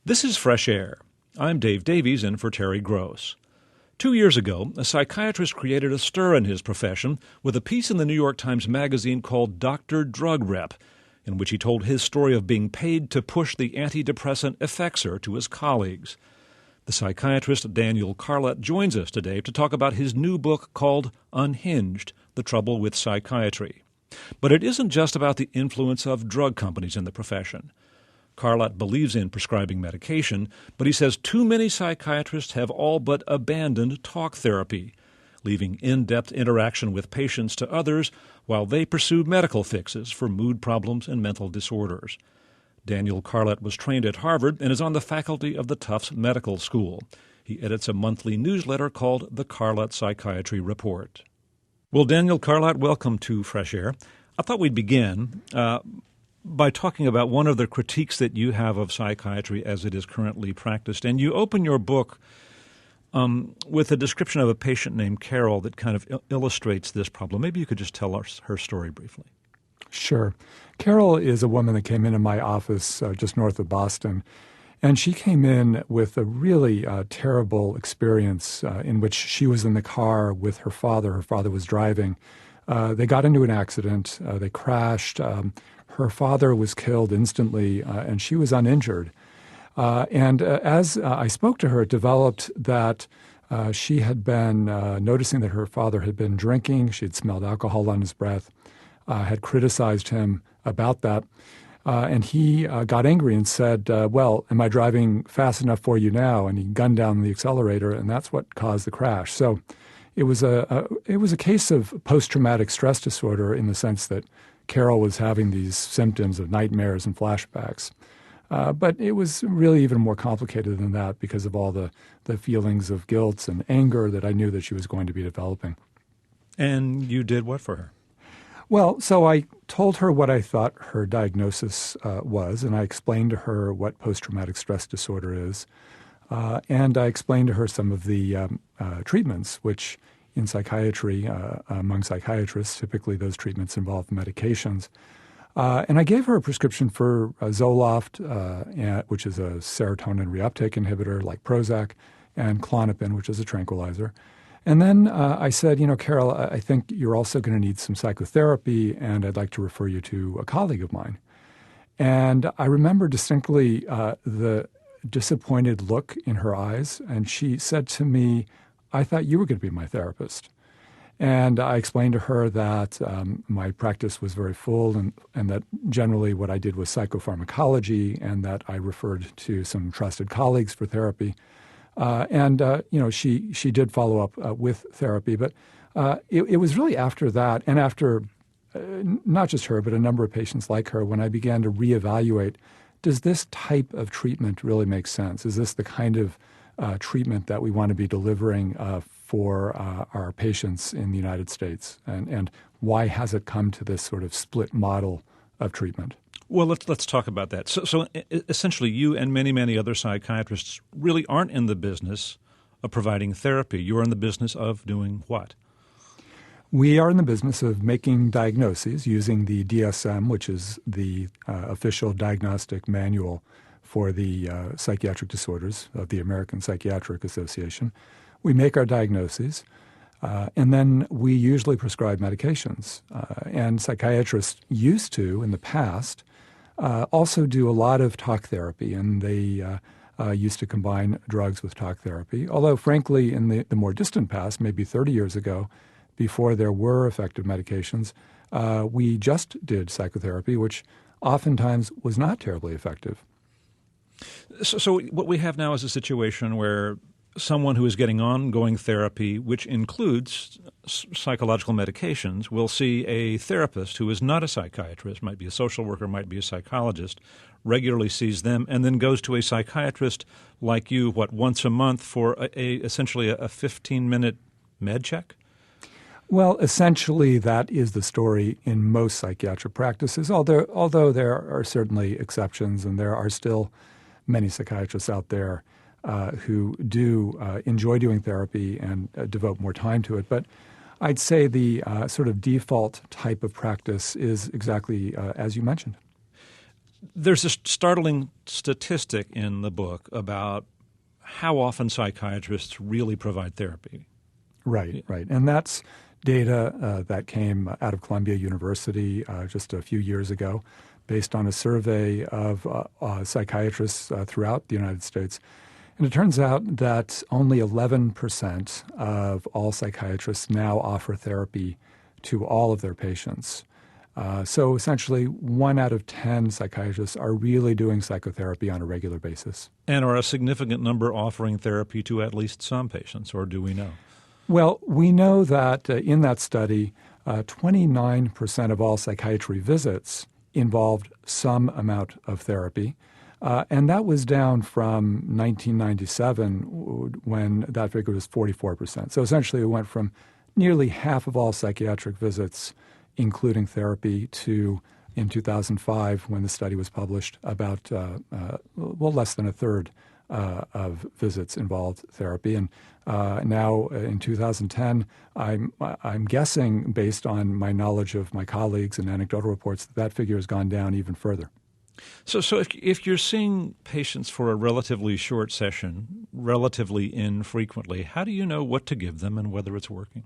This is Fresh Air. I'm Dave Davies in for Terry Gross. 2 years ago, a psychiatrist created a stir in his profession with a piece in the New York Times Magazine called Dr. Drug Rep, in which he told his story of being paid to push the antidepressant Effexor to his colleagues. The psychiatrist Daniel Carlat joins us today to talk about his new book called Unhinged, The Trouble with Psychiatry. But it isn't just about the influence of drug companies in the profession. Carlat believes in prescribing medication, but he says too many psychiatrists have all but abandoned talk therapy, leaving in-depth interaction with patients to others while they pursue medical fixes for mood problems and mental disorders. Daniel Carlat was trained at Harvard and is on the faculty of the Tufts Medical School. He edits a monthly newsletter called the Carlat Psychiatry Report. Well, Daniel Carlat, welcome to Fresh Air. I thought we'd begin by talking about one of the critiques that you have of psychiatry as it is currently practiced. And you open your book with a description of a patient named Carol that kind of illustrates this problem. Maybe you could just tell us her story briefly. Sure. Carol is a woman that came into my office just north of Boston, and she came in with a really terrible experience in which she was in the car with her father. Her father was driving. They got into an accident. They crashed. Her father was killed instantly, and she was uninjured. As I spoke to her, it developed that she had been noticing that her father had been drinking. She had smelled alcohol on his breath, had criticized him about that. And he got angry and said, well, am I driving fast enough for you now? And he gunned down the accelerator, and that's what caused the crash. So it was a case of post-traumatic stress disorder in the sense that Carol was having these symptoms of nightmares and flashbacks. But it was really even more complicated than that because of all the feelings of guilt and anger that I knew that she was going to be developing. And you did what for her? Well, so I told her what I thought her diagnosis was, and I explained to her what post-traumatic stress disorder is. And I explained to her some of the treatments, which in psychiatry, among psychiatrists, typically those treatments involve medications. And I gave her a prescription for Zoloft, which is a serotonin reuptake inhibitor like Prozac, and Klonopin, which is a tranquilizer. And then I said, Carol, I think you're also going to need some psychotherapy, and I'd like to refer you to a colleague of mine. And I remember distinctly the disappointed look in her eyes, and she said to me, I thought you were going to be my therapist. And I explained to her that my practice was very full and that generally what I did was psychopharmacology and that I referred to some trusted colleagues for therapy. She did follow up with therapy. But it was really after that and after not just her but a number of patients like her when I began to reevaluate, does this type of treatment really make sense? Is this the kind of treatment that we want to be delivering for our patients in the United States, and why has it come to this sort of split model of treatment? Well, let's talk about that. So essentially, you and many other psychiatrists really aren't in the business of providing therapy. You're in the business of doing what? We are in the business of making diagnoses using the DSM, which is the official diagnostic manual for the psychiatric disorders of the American Psychiatric Association. We make our diagnoses, and then we usually prescribe medications. And psychiatrists used to, in the past, also do a lot of talk therapy, and they used to combine drugs with talk therapy. Although, frankly, in the more distant past, maybe 30 years ago, before there were effective medications, we just did psychotherapy, which oftentimes was not terribly effective. So what we have now is a situation where someone who is getting ongoing therapy, which includes psychological medications, will see a therapist who is not a psychiatrist, might be a social worker, might be a psychologist, regularly sees them, and then goes to a psychiatrist like you, once a month for essentially a 15-minute med check? Well, essentially that is the story in most psychiatric practices, although there are certainly exceptions, and there are still many psychiatrists out there who do enjoy doing therapy and devote more time to it. But I'd say the sort of default type of practice is exactly as you mentioned. There's a startling statistic in the book about how often psychiatrists really provide therapy. Right. And that's data that came out of Columbia University just a few years ago, based on a survey of psychiatrists throughout the United States. And it turns out that only 11% of all psychiatrists now offer therapy to all of their patients. So essentially, 1 out of 10 psychiatrists are really doing psychotherapy on a regular basis. And are a significant number offering therapy to at least some patients, or do we know? Well, we know that in that study, 29% of all psychiatry visits involved some amount of therapy. And that was down from 1997 when that figure was 44%. So essentially it went from nearly half of all psychiatric visits, including therapy, to in 2005 when the study was published, about less than a third of visits involved therapy. And now in 2010, I'm guessing, based on my knowledge of my colleagues and anecdotal reports, that figure has gone down even further. So if you're seeing patients for a relatively short session, relatively infrequently, how do you know what to give them and whether it's working?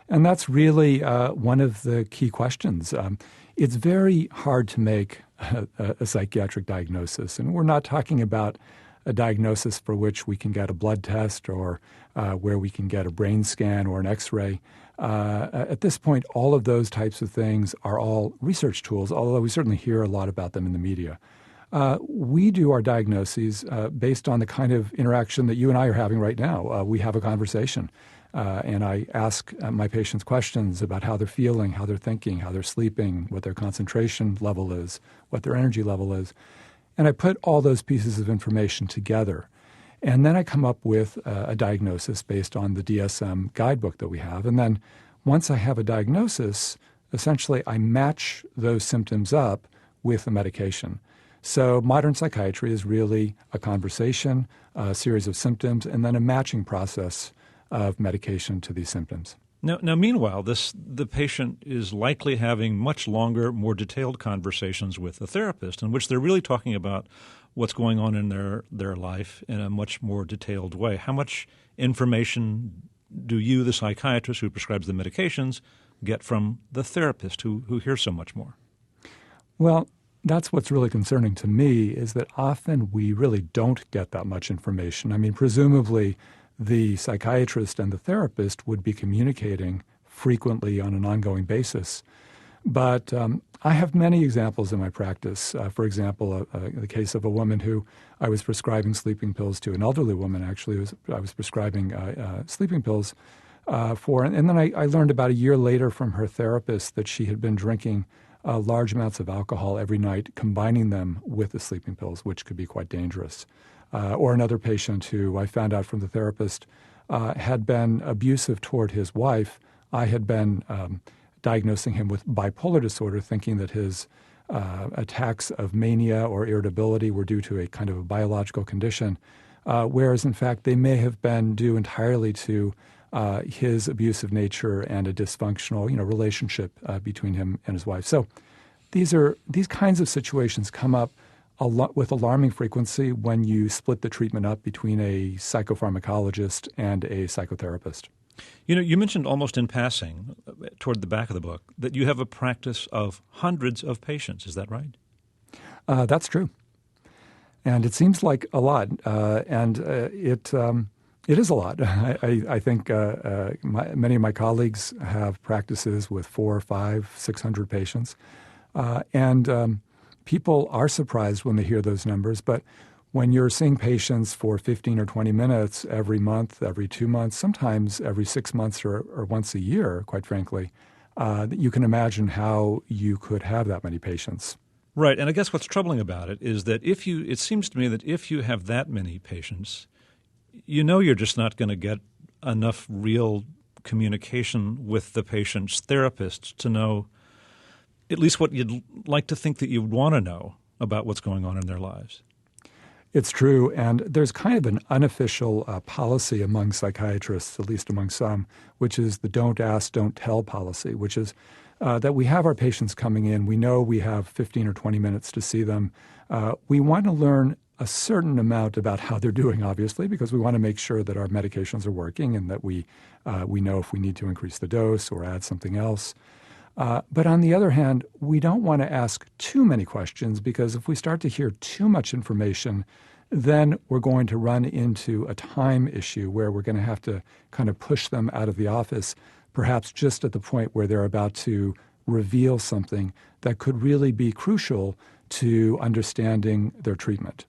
And that's really one of the key questions. It's very hard to make a psychiatric diagnosis, and we're not talking about a diagnosis for which we can get a blood test or where we can get a brain scan or an X-ray. At this point, all of those types of things are all research tools, although we certainly hear a lot about them in the media. We do our diagnoses based on the kind of interaction that you and I are having right now. We have a conversation, and I ask my patients questions about how they're feeling, how they're thinking, how they're sleeping, what their concentration level is, what their energy level is. And I put all those pieces of information together. And then I come up with a diagnosis based on the DSM guidebook that we have. And then once I have a diagnosis, essentially I match those symptoms up with a medication. So modern psychiatry is really a conversation, a series of symptoms, and then a matching process of medication to these symptoms. Now, meanwhile, the patient is likely having much longer, more detailed conversations with the therapist in which they're really talking about what's going on in their life in a much more detailed way. How much information do you, the psychiatrist who prescribes the medications, get from the therapist who hears so much more? Well, that's what's really concerning to me, is that often we really don't get that much information. I mean, presumably the psychiatrist and the therapist would be communicating frequently on an ongoing basis. But I have many examples in my practice. For example, the case of a woman who I was prescribing sleeping pills to, an elderly woman actually. I was prescribing sleeping pills for, and then I learned about a year later from her therapist that she had been drinking large amounts of alcohol every night, combining them with the sleeping pills, which could be quite dangerous. Or another patient who I found out from the therapist had been abusive toward his wife. I had been diagnosing him with bipolar disorder, thinking that his attacks of mania or irritability were due to a kind of a biological condition, whereas in fact they may have been due entirely to his abusive nature and a dysfunctional, relationship between him and his wife. So these kinds of situations come up with alarming frequency when you split the treatment up between a psychopharmacologist and a psychotherapist. You mentioned almost in passing, toward the back of the book, that you have a practice of hundreds of patients. Is that right? That's true. And it seems like a lot. It is a lot. I think many of my colleagues have practices with 400, 500, 600 patients. People are surprised when they hear those numbers, but when you're seeing patients for 15 or 20 minutes every month, every 2 months, sometimes every 6 months or once a year, quite frankly, you can imagine how you could have that many patients. Right, and I guess what's troubling about it is that it seems to me that if you have that many patients, you're just not going to get enough real communication with the patient's therapist to know at least what you'd like to think that you'd want to know about what's going on in their lives. It's true, and there's kind of an unofficial policy among psychiatrists, at least among some, which is the don't ask, don't tell policy, which is that we have our patients coming in. We know we have 15 or 20 minutes to see them. We want to learn a certain amount about how they're doing, obviously, because we want to make sure that our medications are working and that we know if we need to increase the dose or add something else. But on the other hand, we don't want to ask too many questions, because if we start to hear too much information, then we're going to run into a time issue where we're going to have to kind of push them out of the office, perhaps just at the point where they're about to reveal something that could really be crucial to understanding their treatment.